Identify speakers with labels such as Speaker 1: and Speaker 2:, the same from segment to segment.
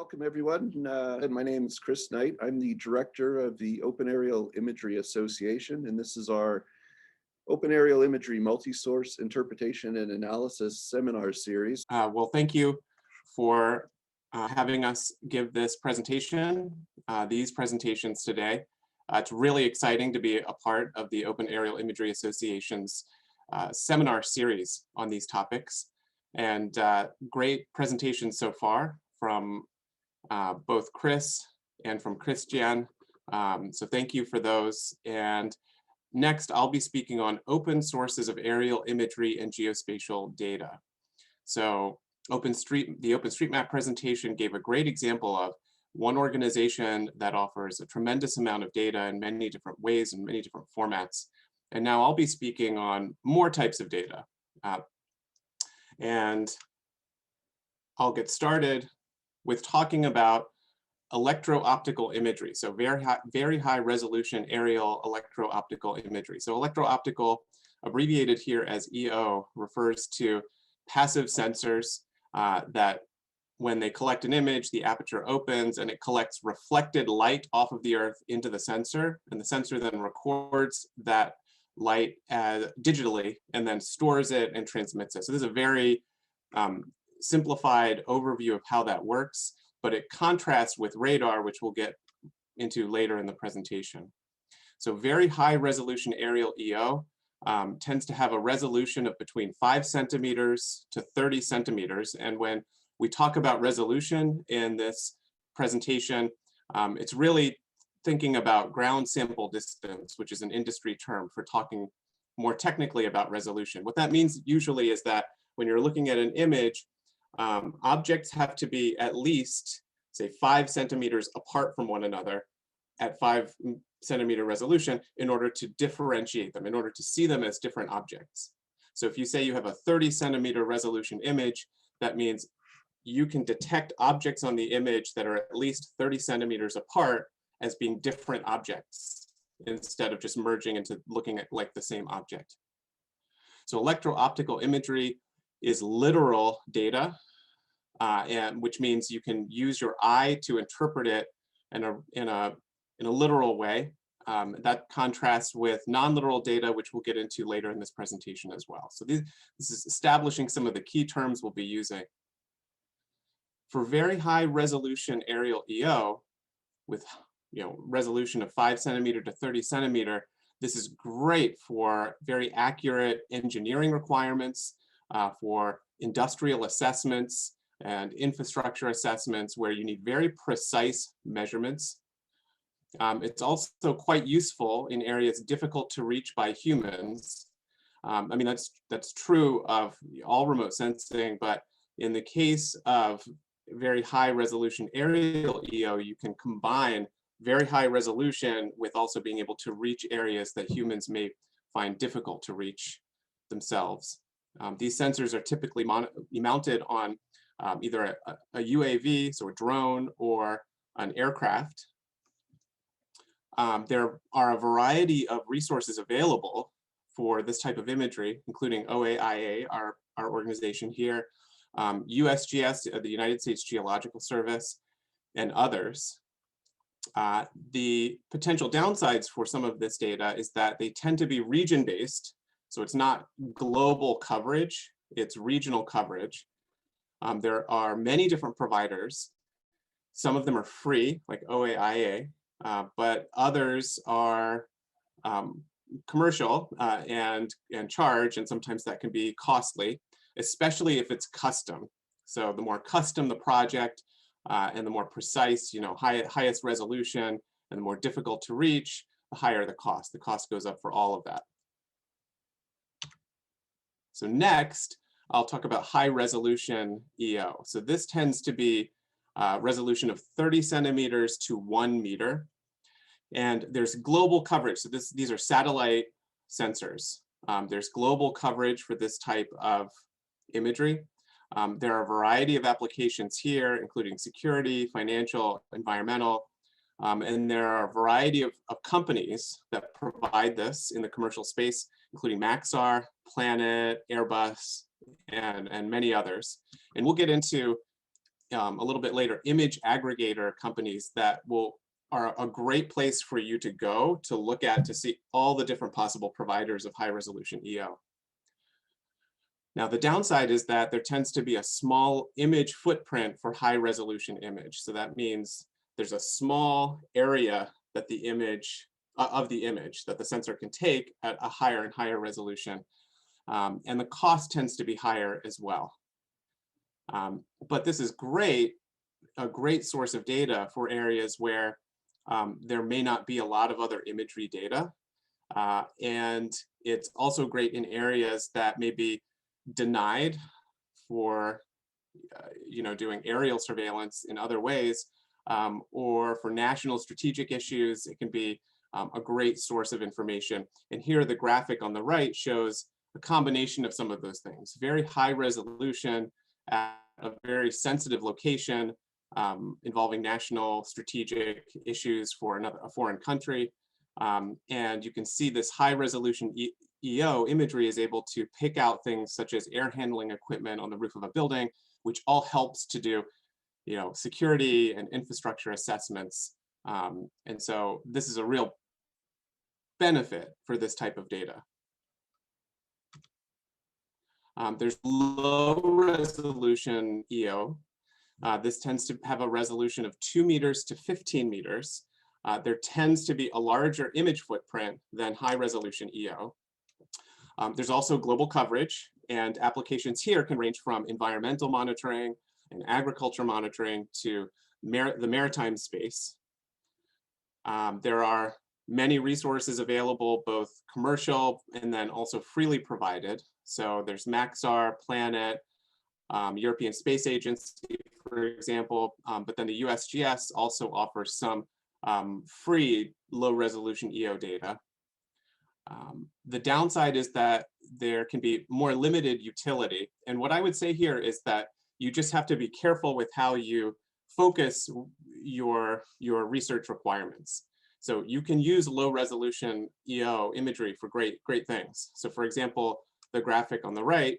Speaker 1: Welcome everyone, and my name is Chris Knight. I'm the director of the Open Aerial Imagery Association, and this is our Open Aerial Imagery Multi-Source Interpretation and Analysis Seminar Series.
Speaker 2: Well, thank you for having us give this presentation, these presentations today. It's really exciting to be a part of the Open Aerial Imagery Association's seminar series on these topics. And great presentations so far from both Chris and from Christian. So thank you for those. And next, I'll be speaking on open sources of aerial imagery and geospatial data. So the Openstreetmap presentation gave a great example of one organization that offers a tremendous amount of data in many different ways and many different formats. And now I'll be speaking on more types of data. And I'll get started with talking about electro-optical imagery. So very high resolution aerial electro-optical imagery. So electro-optical, abbreviated here as EO, refers to passive sensors that when they collect an image, the aperture opens and it collects reflected light off of the Earth into the sensor, and the sensor then records that light digitally and then stores it and transmits it. So this is a very simplified overview of how that works, but it contrasts with radar, which we'll get into later in the presentation. So very high resolution aerial EO tends to have a resolution of between 5 centimeters to 30 centimeters. And when we talk about resolution in this presentation, it's really thinking about ground sample distance, which is an industry term for talking more technically about resolution. What that means usually is that when you're looking at an image, objects have to be at least, say, 5 centimeters apart from one another at 5 centimeter resolution in order to differentiate them, in order to see them as different objects. So if you say you have a 30 centimeter resolution image, that means you can detect objects on the image that are at least 30 centimeters apart as being different objects instead of just merging into looking at like the same object. So electro-optical imagery is literal data, and which means you can use your eye to interpret it in a literal way. That contrasts with non-literal data, which we'll get into later in this presentation as well. So this is establishing some of the key terms we'll be using. For very high resolution aerial EO with resolution of 5 centimeter to 30 centimeter, this is great for very accurate engineering requirements, for industrial assessments and infrastructure assessments where you need very precise measurements. It's also quite useful in areas difficult to reach by humans. I mean, that's true of all remote sensing, but in the case of very high resolution aerial EO, you can combine very high resolution with also being able to reach areas that humans may find difficult to reach themselves. These sensors are typically mounted on either a UAV, so a drone, or an aircraft. There are a variety of resources available for this type of imagery, including OAIA, our organization here, USGS, the United States Geological Service, and others. The potential downsides for some of this data is that they tend to be region-based, so it's not global coverage, it's regional coverage. There are many different providers. Some of them are free, like OAIA, but others are commercial and charge, and sometimes that can be costly, especially if it's custom. So the more custom the project and the more precise, highest resolution and the more difficult to reach, the higher the cost. The cost goes up for all of that. So next, I'll talk about high resolution EO. So this tends to be resolution of 30 centimeters to 1 meter. And there's global coverage. So these are satellite sensors. There's global coverage for this type of imagery. There are a variety of applications here, including security, financial, environmental, and there are a variety of companies that provide this in the commercial space, including Maxar, Planet, Airbus, and many others. And we'll get into a little bit later, image aggregator companies that are a great place for you to go to look at to see all the different possible providers of high resolution EO. Now, the downside is that there tends to be a small image footprint for high resolution image. So that means there's a small area that the image that the sensor can take at a higher and higher resolution. And the cost tends to be higher as well. But this is a great source of data for areas where there may not be a lot of other imagery data. And it's also great in areas that may be denied for doing aerial surveillance in other ways, or for national strategic issues. It can be a great source of information. And here the graphic on the right shows a combination of some of those things. Very high resolution at a very sensitive location involving national strategic issues for a foreign country. And you can see this high resolution EO imagery is able to pick out things such as air handling equipment on the roof of a building, which all helps to do security and infrastructure assessments. And so this is a real benefit for this type of data. There's low resolution EO. This tends to have a resolution of 2 meters to 15 meters. There tends to be a larger image footprint than high resolution EO. There's also global coverage, and applications here can range from environmental monitoring and agriculture monitoring to the maritime space. There are many resources available, both commercial and then also freely provided. So there's Maxar, Planet, European Space Agency, for example, but then the USGS also offers some free low resolution EO data. The downside is that there can be more limited utility. And what I would say here is that you just have to be careful with how you focus your research requirements. So you can use low resolution EO imagery for great things. So for example, the graphic on the right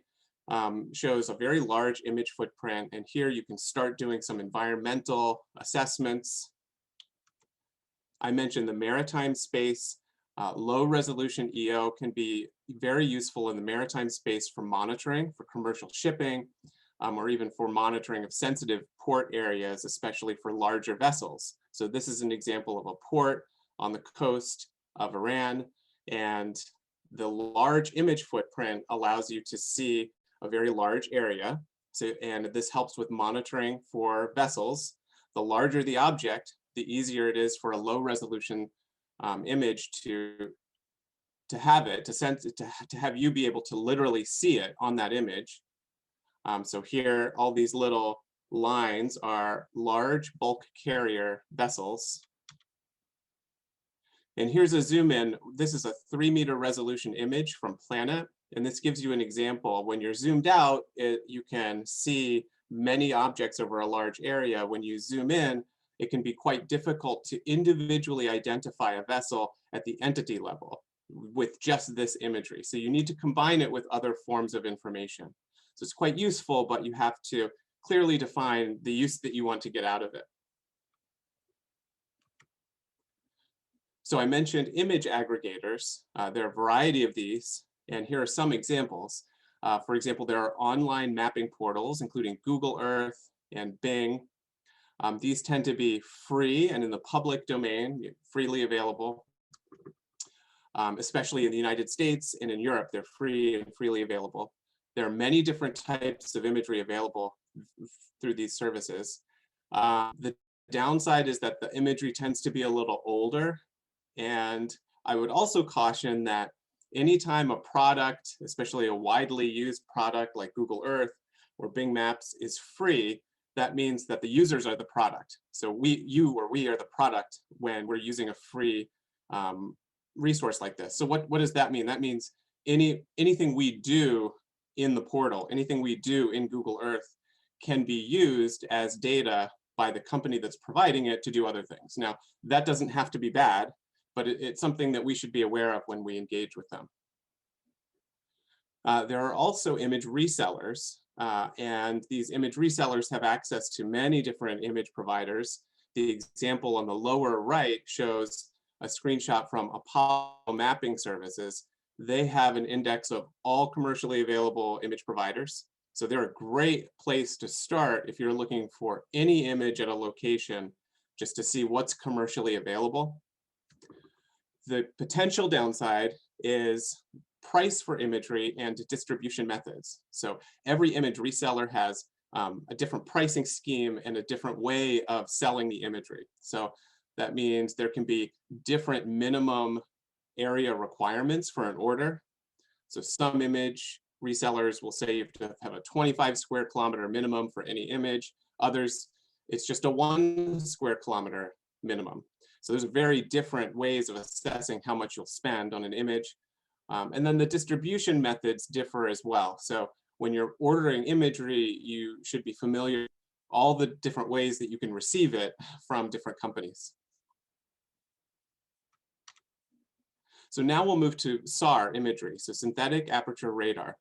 Speaker 2: shows a very large image footprint. And here you can start doing some environmental assessments. I mentioned the maritime space. Low resolution EO can be very useful in the maritime space for monitoring, for commercial shipping, or even for monitoring of sensitive port areas, especially for larger vessels. So this is an example of a port on the coast of Iran, and the large image footprint allows you to see a very large area. So, and this helps with monitoring for vessels. The larger the object, the easier it is for a low resolution image to have it, to have you be able to literally see it on that image. So here, all these little lines are large bulk carrier vessels. And here's a zoom in. This is a 3-meter resolution image from Planet. And this gives you an example. When you're zoomed out, you can see many objects over a large area. When you zoom in, it can be quite difficult to individually identify a vessel at the entity level with just this imagery. So you need to combine it with other forms of information. So it's quite useful, but you have to clearly define the use that you want to get out of it. So I mentioned image aggregators. There are a variety of these, and here are some examples. For example, there are online mapping portals, including Google Earth and Bing. These tend to be free and in the public domain, freely available, especially in the United States and in Europe, they're free and freely available. There are many different types of imagery available through these services. The downside is that the imagery tends to be a little older. And I would also caution that anytime a product, especially a widely used product like Google Earth or Bing Maps, is free, that means that the users are the product. So we are the product when we're using a free resource like this. So what does that mean? That means anything we do in the portal, anything we do in Google Earth can be used as data by the company that's providing it to do other things. Now, that doesn't have to be bad, but it's something that we should be aware of when we engage with them. There are also image resellers. And these image resellers have access to many different image providers. The example on the lower right shows a screenshot from Apollo mapping services. They have an index of all commercially available image providers. So they're a great place to start if you're looking for any image at a location, just to see what's commercially available. The potential downside is price for imagery and distribution methods. So every image reseller has a different pricing scheme and a different way of selling the imagery. So that means there can be different minimum area requirements for an order. So some image resellers will say you have to have a 25 square kilometer minimum for any image. Others, it's just a 1 square kilometer minimum. So there's very different ways of assessing how much you'll spend on an image. And then the distribution methods differ as well. So when you're ordering imagery, you should be familiar with all the different ways that you can receive it from different companies. So now we'll move to SAR imagery, so synthetic aperture radar.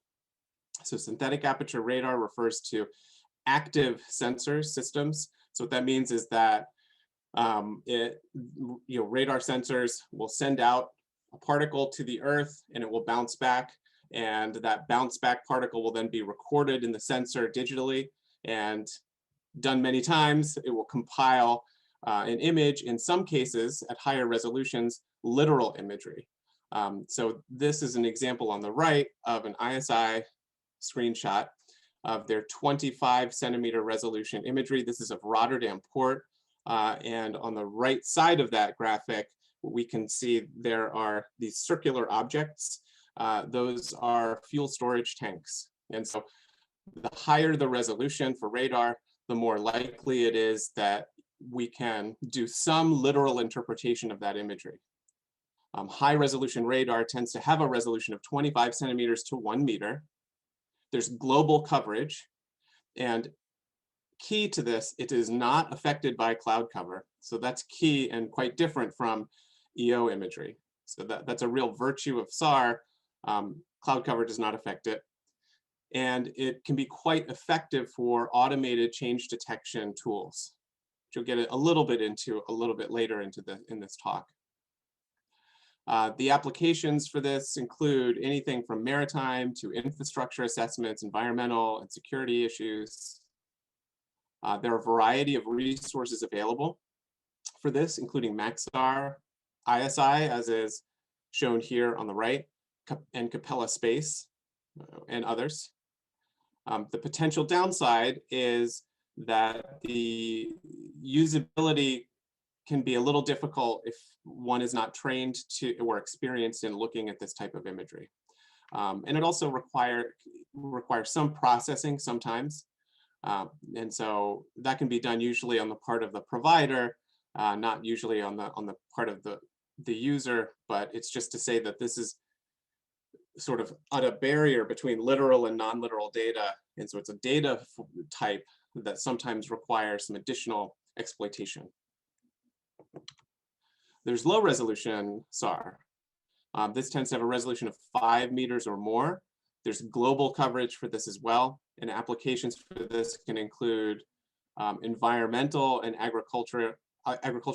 Speaker 2: So synthetic aperture radar refers to active sensor systems. So what that means is that radar sensors will send out a particle to the Earth and it will bounce back. And that bounce back particle will then be recorded in the sensor digitally, and done many times, it will compile an image, in some cases at higher resolutions, literal imagery. So this is an example on the right of an ISI screenshot of their 25 centimeter resolution imagery. This is of Rotterdam Port. And on the right side of that graphic, we can see there are these circular objects. Those are fuel storage tanks. And so the higher the resolution for radar, the more likely it is that we can do some literal interpretation of that imagery. High resolution radar tends to have a resolution of 25 centimeters to 1 meter. There's global coverage, and key to this, it is not affected by cloud cover. So that's key and quite different from EO imagery. So that's a real virtue of SAR. Cloud cover does not affect it. And it can be quite effective for automated change detection tools, which you'll get a little bit into a little bit later in this talk. The applications for this include anything from maritime to infrastructure assessments, environmental and security issues. There are a variety of resources available for this, including Maxar, ISI, as is shown here on the right, and Capella Space, and others. The potential downside is that the usability can be a little difficult if one is not trained to or experienced in looking at this type of imagery. And it also requires some processing sometimes. And so that can be done usually on the part of the provider, not usually on the part of the user, but it's just to say that this is sort of at a barrier between literal and non-literal data. And so it's a data type that sometimes requires some additional exploitation. There's low resolution SAR. This tends to have a resolution of 5 meters or more. There's global coverage for this as well. And applications for this can include environmental and agricultural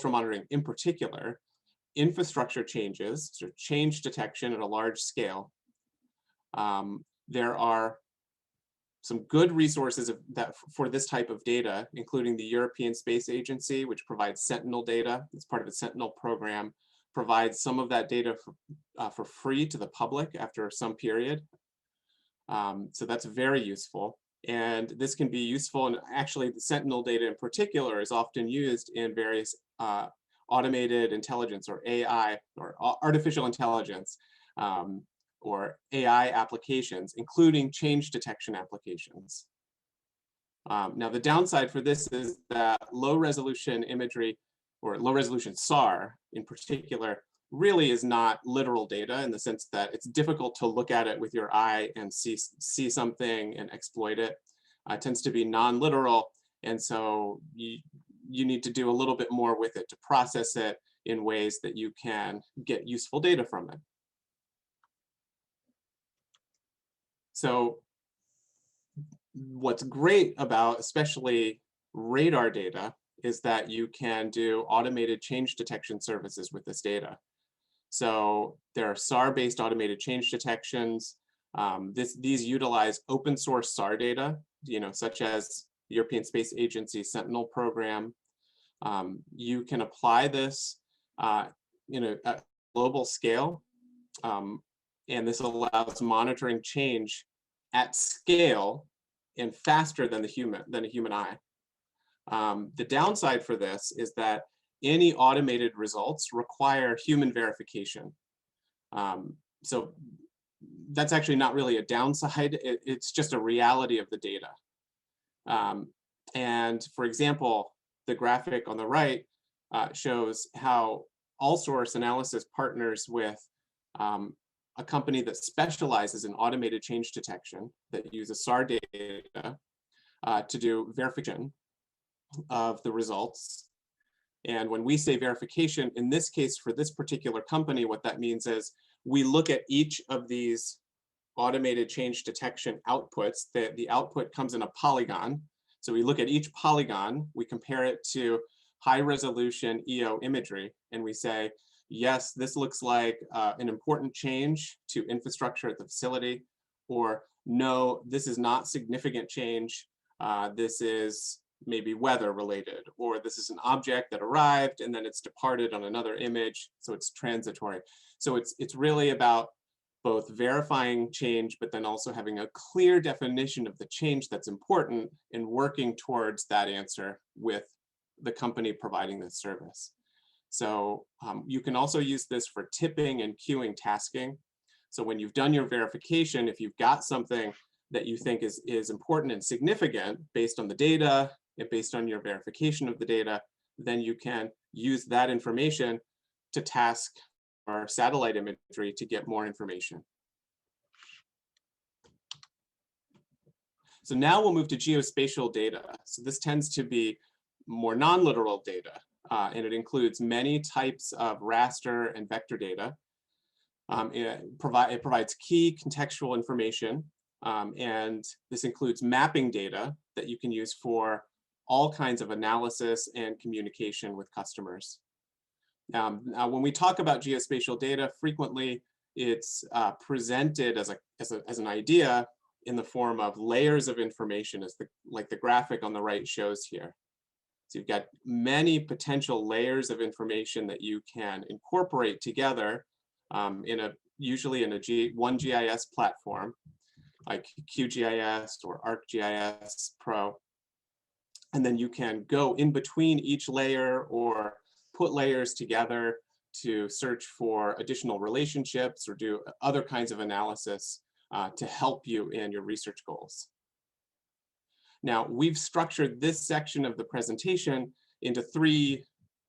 Speaker 2: monitoring in particular, infrastructure changes, so change detection at a large scale. There are some good resources for this type of data, including the European Space Agency, which provides Sentinel data. It's part of the Sentinel program, provides some of that data for free to the public after some period. So that's very useful. And this can be useful, and actually the Sentinel data in particular is often used in various automated intelligence or AI or artificial intelligence or AI applications, including change detection applications. Now the downside for this is that low resolution imagery or low resolution SAR in particular really is not literal data in the sense that it's difficult to look at it with your eye and see something and exploit it. It tends to be non-literal, and so you need to do a little bit more with it to process it in ways that you can get useful data from it. So what's great about especially radar data is that you can do automated change detection services with this data. So there are SAR-based automated change detections. These utilize open source SAR data, such as the European Space Agency Sentinel program. You can apply this at a global scale, and this allows monitoring change at scale and faster than a human eye. The downside for this is that any automated results require human verification. So that's actually not really a downside. It's just a reality of the data. And for example, the graphic on the right shows how AllSource Analysis partners with a company that specializes in automated change detection that uses SAR data to do verification of the results. And when we say verification, in this case, for this particular company, what that means is we look at each of these automated change detection outputs. The output comes in a polygon. So we look at each polygon, we compare it to high resolution EO imagery, and we say, yes, this looks like an important change to infrastructure at the facility, or no, this is not significant change. This is maybe weather related, or this is an object that arrived and then it's departed on another image, so it's transitory. So it's really about both verifying change, but then also having a clear definition of the change that's important and working towards that answer with the company providing this service. So you can also use this for tipping and queuing tasking. So when you've done your verification, if you've got something that you think is important and significant based on the data and based on your verification of the data, then you can use that information to task our satellite imagery to get more information. So now we'll move to geospatial data. So this tends to be more non-literal data, and it includes many types of raster and vector data. It provides key contextual information, and this includes mapping data that you can use for all kinds of analysis and communication with customers. Now, when we talk about geospatial data, frequently it's presented as an idea in the form of layers of information, like the graphic on the right shows here. So you've got many potential layers of information that you can incorporate together usually in one GIS platform, like QGIS or ArcGIS Pro. And then you can go in between each layer or put layers together to search for additional relationships or do other kinds of analysis to help you in your research goals. Now, we've structured this section of the presentation into 3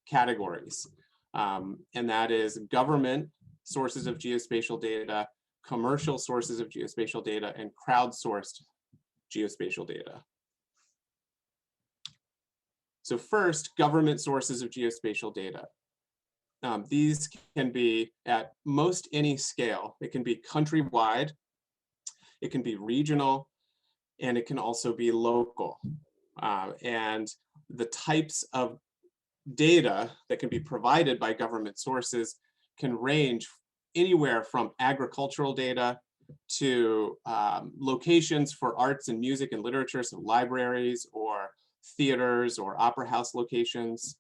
Speaker 2: categories, and that is government sources of geospatial data, commercial sources of geospatial data, and crowdsourced geospatial data. So first, government sources of geospatial data. These can be at most any scale. It can be countrywide, it can be regional, and it can also be local. And the types of data that can be provided by government sources can range anywhere from agricultural data to locations for arts and music and literature, so libraries or theaters or opera house locations,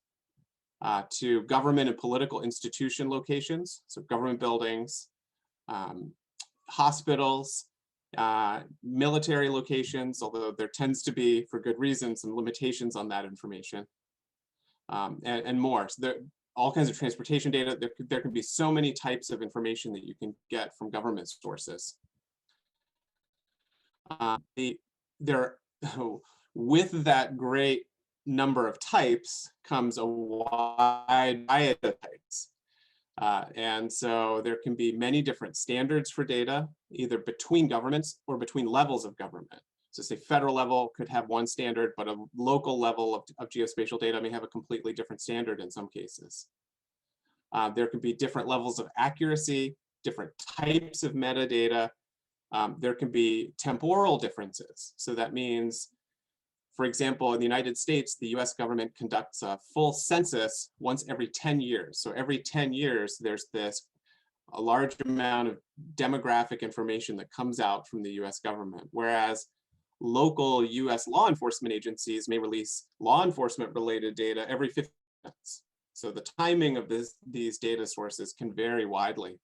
Speaker 2: to government and political institution locations, so government buildings, hospitals, military locations, although there tends to be, for good reason, some limitations on that information, and more. So there, all kinds of transportation data. There can be so many types of information that you can get from government sources. With that great number of types comes a wide variety of types. And so there can be many different standards for data, either between governments or between levels of government. So say federal level could have one standard, but a local level of geospatial data may have a completely different standard in some cases. There could be different levels of accuracy, different types of metadata, There can be temporal differences. So that means, for example, in the United States, the US government conducts a full census once every 10 years. So every 10 years, there's a large amount of demographic information that comes out from the US government, whereas local US law enforcement agencies may release law enforcement related data every 15 minutes. So the timing of these data sources can vary widely.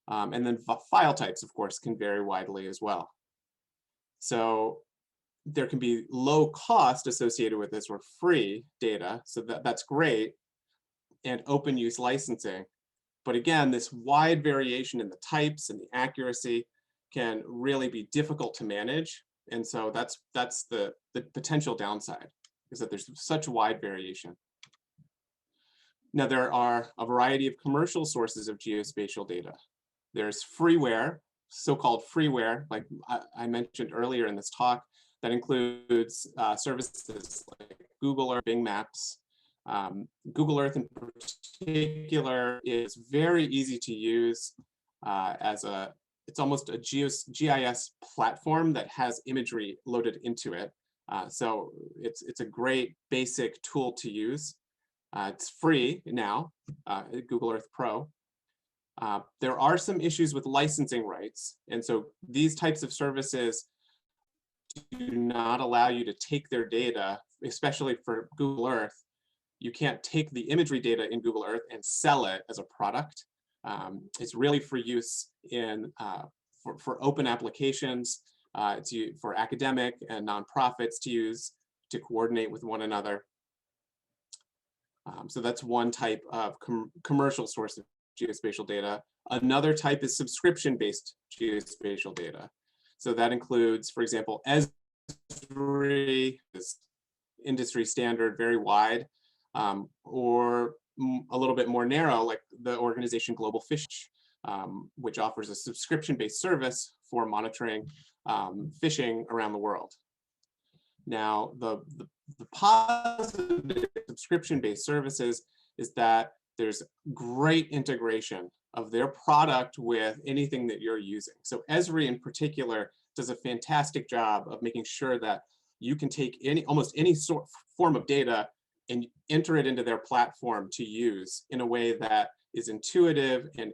Speaker 2: And then file types, of course, can vary widely as well. So there can be low cost associated with this, or free data, so that's great, and open use licensing. But again, this wide variation in the types and the accuracy can really be difficult to manage. And so that's the potential downside, is that there's such wide variation. Now, there are a variety of commercial sources of geospatial data. There's freeware, so-called freeware, like I mentioned earlier in this talk, that includes services like Google Earth, Bing Maps. Google Earth in particular is very easy to use it's almost a GIS platform that has imagery loaded into it. So it's a great basic tool to use. It's free now, Google Earth Pro. There are some issues with licensing rights. And so these types of services do not allow you to take their data, especially for Google Earth. You can't take the imagery data in Google Earth and sell it as a product. It's really for use in for open applications. It's for academic and nonprofits to use to coordinate with one another. So that's one type of commercial source of geospatial data. Another type is subscription-based geospatial data. So that includes, for example, Esri, is industry standard, very wide, or a little bit more narrow, like the organization Global Fish, which offers a subscription-based service for monitoring fishing around the world. Now, the positive subscription-based services is that there's great integration of their product with anything that you're using. So Esri in particular does a fantastic job of making sure that you can take almost any form of data and enter it into their platform to use in a way that is intuitive and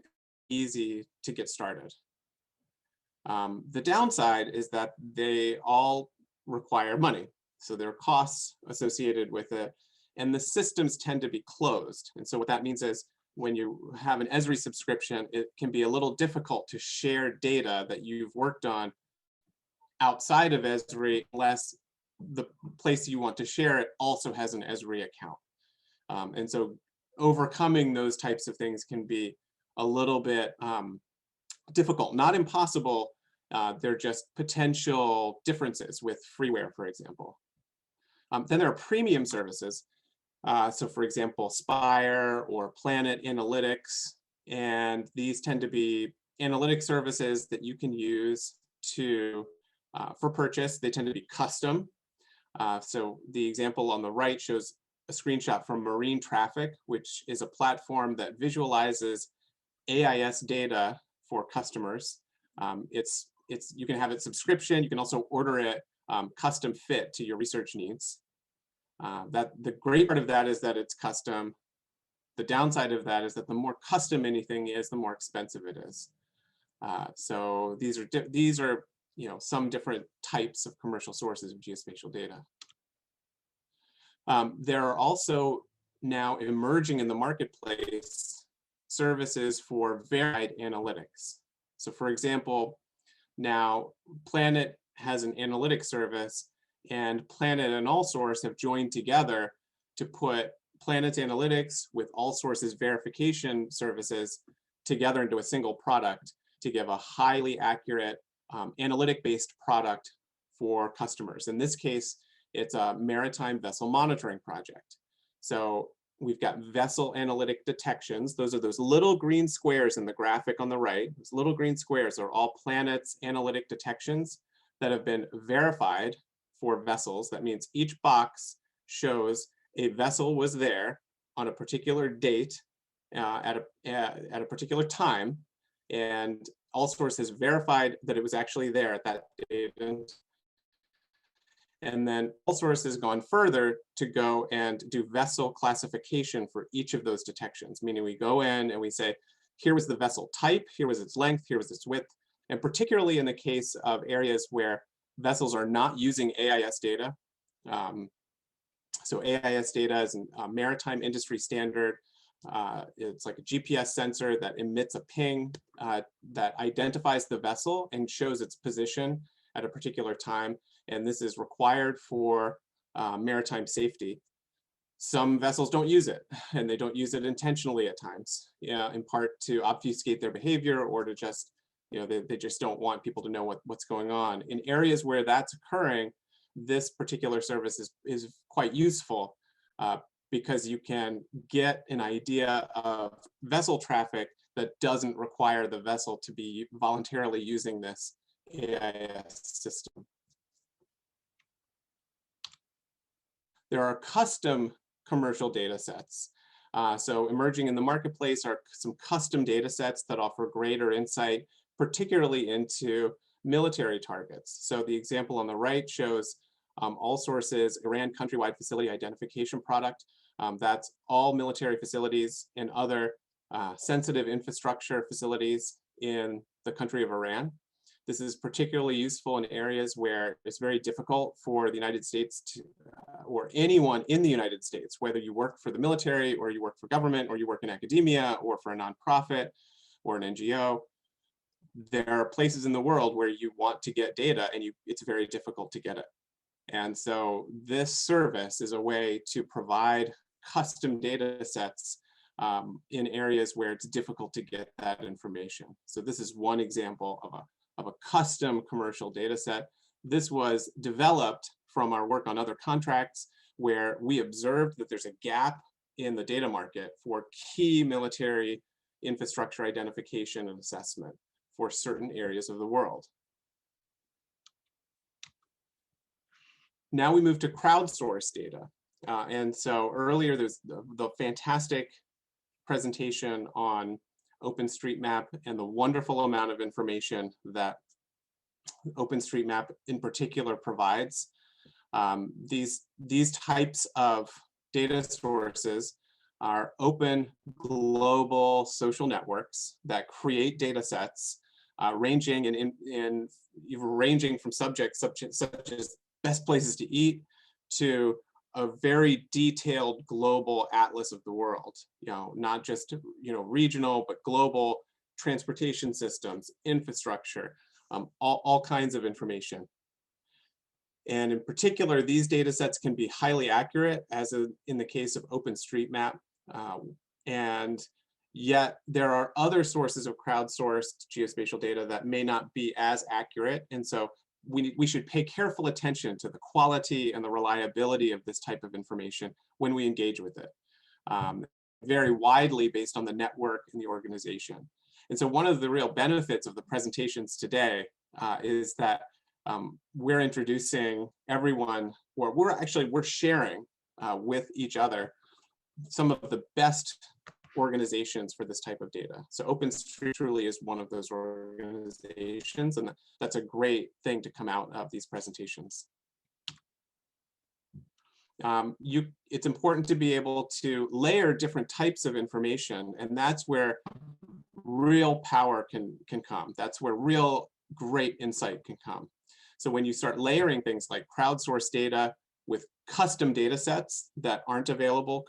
Speaker 2: easy to get started. The downside is that they all require money. So there are costs associated with it, and the systems tend to be closed. And so what that means is when you have an Esri subscription, it can be a little difficult to share data that you've worked on outside of Esri unless the place you want to share it also has an Esri account. And so overcoming those types of things can be a little bit difficult, not impossible. They're just potential differences with freeware, for example. Then there are premium services. So for example, Spire or Planet Analytics, and these tend to be analytic services that you can use for purchase. They tend to be custom. So the example on the right shows a screenshot from Marine Traffic, which is a platform that visualizes AIS data for customers. You can have it subscription. You can also order it custom fit to your research needs. The great part of that is that it's custom. The downside of that is that the more custom anything is, the more expensive it is. So these are some different types of commercial sources of geospatial data. There are also now emerging in the marketplace services for varied analytics. So for example, now Planet has an analytics service, and Planet and AllSource have joined together to put Planet's analytics with AllSource's verification services together into a single product to give a highly accurate analytic-based product for customers. In this case, it's a maritime vessel monitoring project. So we've got vessel analytic detections. Those are those little green squares in the graphic on the right. Those little green squares are all Planet's analytic detections that have been verified for vessels. That means each box shows a vessel was there on a particular date at a particular time, and AllSource has verified that it was actually there at that date. And then AllSource has gone further to go and do vessel classification for each of those detections, meaning we go in and we say, here was the vessel type, here was its length, here was its width. And particularly in the case of areas where vessels are not using AIS data. So AIS data is a maritime industry standard. It's like a GPS sensor that emits a ping that identifies the vessel and shows its position at a particular time. And this is required for maritime safety. Some vessels don't use it, and they don't use it intentionally at times, in part to obfuscate their behavior or to just, they just don't want people to know what's going on. In areas where that's occurring, this particular service is quite useful because you can get an idea of vessel traffic that doesn't require the vessel to be voluntarily using this AIS system. There are custom commercial data sets. So emerging in the marketplace are some custom data sets that offer greater insight, particularly into military targets. So the example on the right shows AllSource's Iran countrywide facility identification product. That's all military facilities and other sensitive infrastructure facilities in the country of Iran. This is particularly useful in areas where it's very difficult for the United States to, or anyone in the United States, whether you work for the military or you work for government or you work in academia or for a nonprofit or an NGO. There are places in the world where you want to get data and it's very difficult to get it. And so this service is a way to provide custom data sets in areas where it's difficult to get that information. So this is one example of a custom commercial data set. This was developed from our work on other contracts where we observed that there's a gap in the data market for key military infrastructure identification and assessment for certain areas of the world. Now we move to crowdsource data. And so earlier there's the fantastic presentation on Openstreetmap and the wonderful amount of information that Openstreetmap in particular provides. These types of data sources are open global social networks that create data sets ranging from subjects such as best places to eat to a very detailed global atlas of the world, not just regional, but global transportation systems, infrastructure, all kinds of information. And in particular, these data sets can be highly accurate, as in the case of Openstreetmap. And yet there are other sources of crowdsourced geospatial data that may not be as accurate. And so we should pay careful attention to the quality and the reliability of this type of information when we engage with it, very widely based on the network and the organization. And so one of the real benefits of the presentations today is that we're introducing everyone, or we're sharing with each other some of the best organizations for this type of data. So Openstreetmap truly is one of those organizations, and that's a great thing to come out of these presentations. It's important to be able to layer different types of information, and that's where real power can come. That's where real great insight can come. So when you start layering things like crowdsourced data with custom data sets that aren't available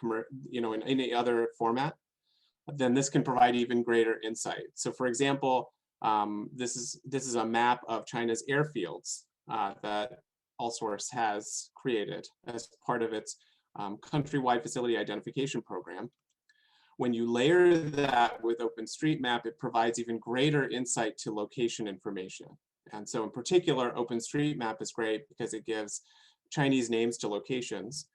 Speaker 2: in any other format, then this can provide even greater insight. So for example, this is a map of China's airfields that AllSource has created as part of its countrywide facility identification program. When you layer that with Openstreetmap, it provides even greater insight to location information. And so in particular, Openstreetmap is great because it gives Chinese names to locations.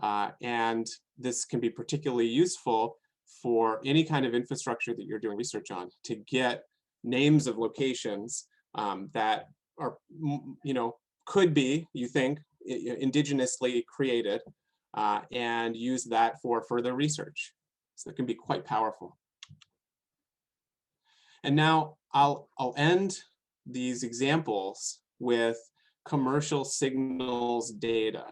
Speaker 2: And this can be particularly useful for any kind of infrastructure that you're doing research on, to get names of locations that are, could be, you think, indigenously created, and use that for further research. So it can be quite powerful. And now I'll end these examples with commercial signals data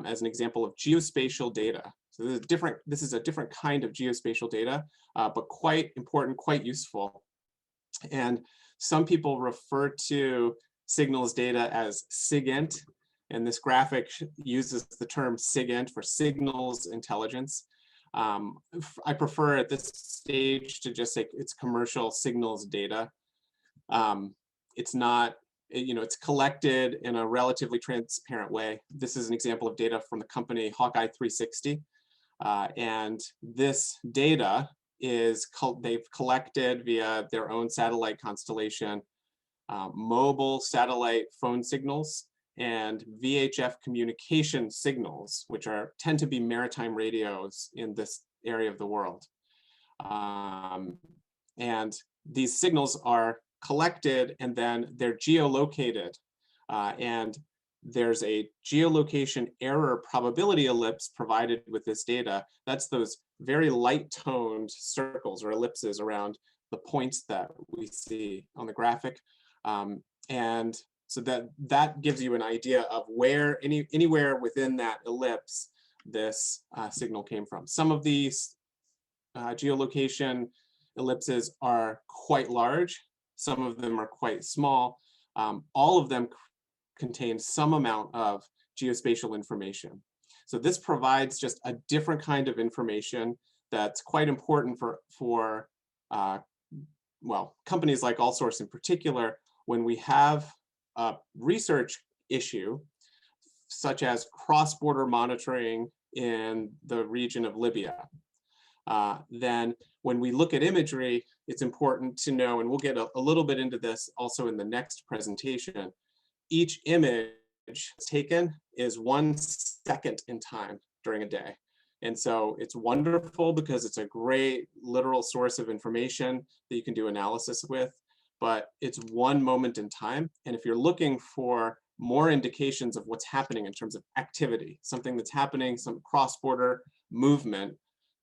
Speaker 2: as an example of geospatial data. So this is a different kind of geospatial data, but quite important, quite useful. And some people refer to signals data as SIGINT, and this graphic uses the term SIGINT for signals intelligence. I prefer at this stage to just say it's commercial signals data. It's not, it's collected in a relatively transparent way. This is an example of data from the company Hawkeye 360. And this data they've collected via their own satellite constellation, mobile satellite phone signals, and VHF communication signals, which tend to be maritime radios in this area of the world. And these signals are collected and then they're geolocated. And there's a geolocation error probability ellipse provided with this data. That's those very light toned circles or ellipses around the points that we see on the graphic. And so that gives you an idea of where anywhere within that ellipse this signal came from. Some of these geolocation ellipses are quite large. Some of them are quite small. All of them contain some amount of geospatial information. So this provides just a different kind of information that's quite important for companies like AllSource in particular, when we have a research issue, such as cross-border monitoring in the region of Libya. Then when we look at imagery, it's important to know, and we'll get a little bit into this also in the next presentation, each image taken is 1 second in time during a day. And so it's wonderful because it's a great literal source of information that you can do analysis with, but it's one moment in time. And if you're looking for more indications of what's happening in terms of activity, something that's happening, some cross-border movement,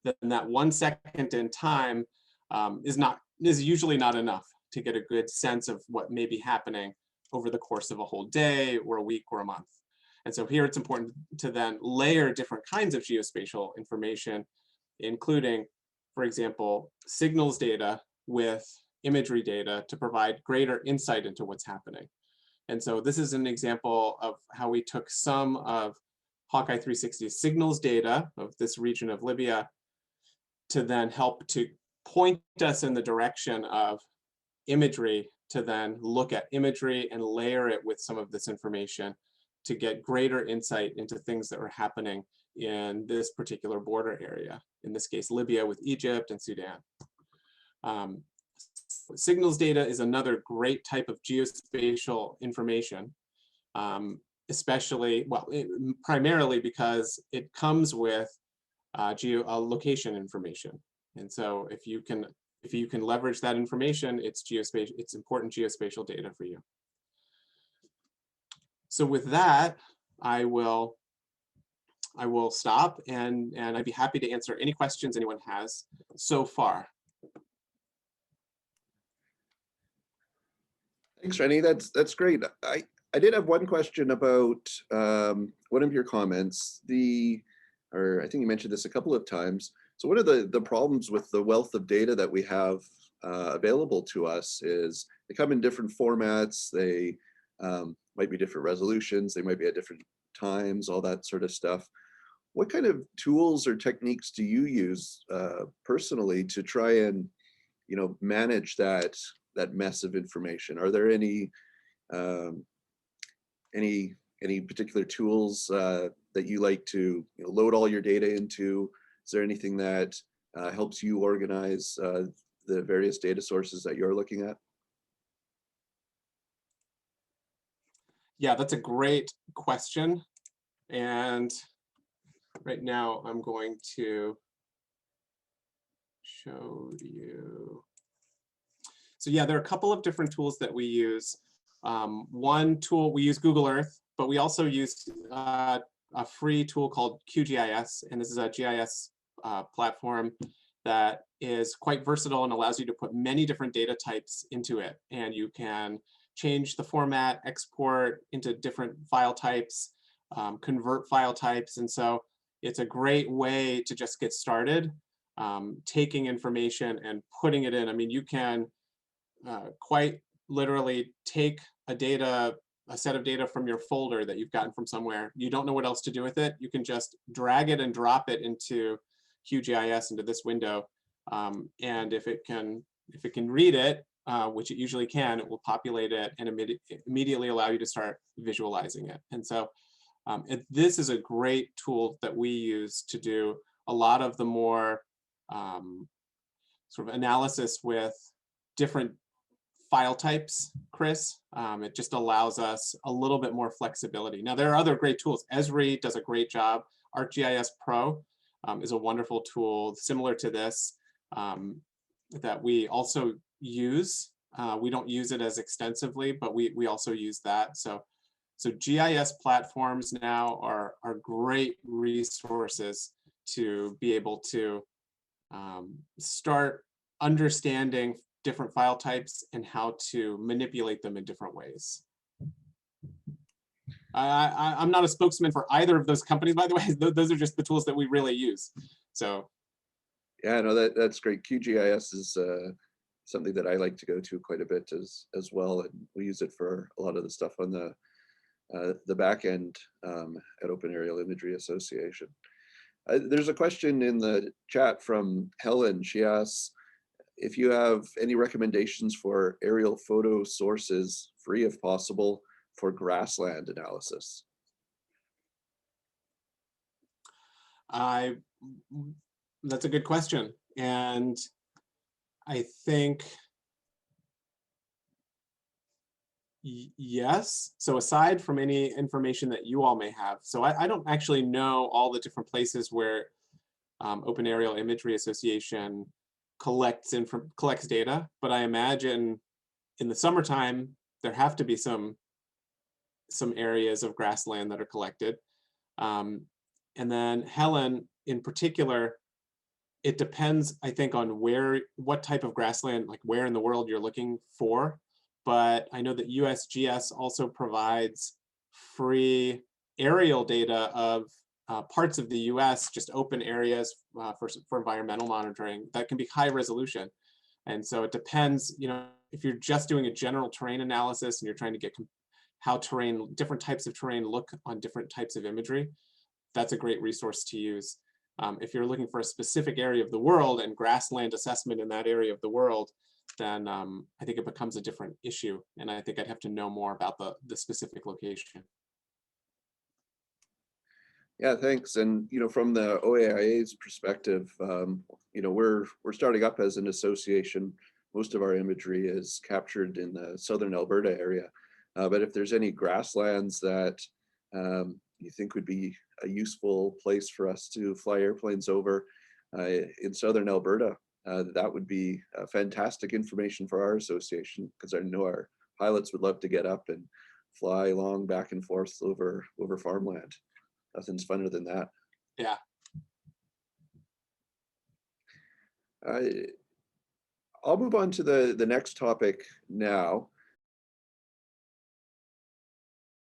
Speaker 2: then that 1 second in time is usually not enough to get a good sense of what may be happening over the course of a whole day or a week or a month. And so here it's important to then layer different kinds of geospatial information, including, for example, signals data with imagery data to provide greater insight into what's happening. And so this is an example of how we took some of Hawkeye 360 signals data of this region of Libya to then help to point us in the direction of imagery, to then look at imagery and layer it with some of this information to get greater insight into things that were happening in this particular border area, in this case, Libya with Egypt and Sudan. Signals data is another great type of geospatial information, primarily because it comes with location information. And so if you can leverage that information, it's important geospatial data for you. So with that, I will stop and I'd be happy to answer any questions anyone has so far.
Speaker 1: Thanks, Renny. That's great. I did have one question about one of your comments. Or I think you mentioned this a couple of times. So one of the problems with the wealth of data that we have available to us is they come in different formats. They might be different resolutions. They might be at different times, all that sort of stuff. What kind of tools or techniques do you use personally to try and manage that mess of information? Are there any particular tools that you like to load all your data into? Is there anything that helps you organize the various data sources that you're looking at?
Speaker 2: Yeah, that's a great question. And right now I'm going to show you. So yeah, there are a couple of different tools that we use. One tool, we use Google Earth, but we also use a free tool called QGIS. And this is a GIS platform that is quite versatile and allows you to put many different data types into it. And you can change the format, export into different file types, convert file types. And so it's a great way to just get started, taking information and putting it in. I mean, you can quite literally take a set of data from your folder that you've gotten from somewhere. You don't know what else to do with it. You can just drag it and drop it into QGIS, into this window. And if it can read it, which it usually can, it will populate it and immediately allow you to start visualizing it. And so this is a great tool that we use to do a lot of the more sort of analysis with different file types, Chris. It just allows us a little bit more flexibility. Now, there are other great tools. Esri does a great job. ArcGIS Pro is a wonderful tool similar to this that we also use. We don't use it as extensively, but we also use that. So GIS platforms now are great resources to be able to start understanding different file types and how to manipulate them in different ways. I'm not a spokesman for either of those companies, by the way. Those are just the tools that we really use. So
Speaker 1: yeah, no, that's great. QGIS is something that I like to go to quite a bit as well, and we use it for a lot of the stuff on the back end at Open Aerial Imagery Association. There's a question in the chat from Helen. She asks if you have any recommendations for aerial photo sources, free if possible, for grassland analysis.
Speaker 2: That's a good question. And I think, yes. So aside from any information that you all may have, so I don't actually know all the different places where Open Aerial Imagery Association collects data, but I imagine in the summertime there have to be some areas of grassland that are collected. And then Helen, in particular, it depends, I think, on what type of grassland, like where in the world you're looking for. But I know that USGS also provides free aerial data of parts of the US, just open areas for environmental monitoring that can be high resolution. And so it depends, if you're just doing a general terrain analysis and you're trying to get how different types of terrain look on different types of imagery, that's a great resource to use. If you're looking for a specific area of the world and grassland assessment in that area of the world, then I think it becomes a different issue. And I think I'd have to know more about the specific location.
Speaker 1: Yeah, thanks. And from the OAIA's perspective, we're starting up as an association. Most of our imagery is captured in the southern Alberta area. But if there's any grasslands that you think would be a useful place for us to fly airplanes over in southern Alberta, that would be fantastic information for our association, because I know our pilots would love to get up and fly along back and forth over farmland. Nothing's funner than that.
Speaker 2: Yeah.
Speaker 1: I'll move on to the next topic now.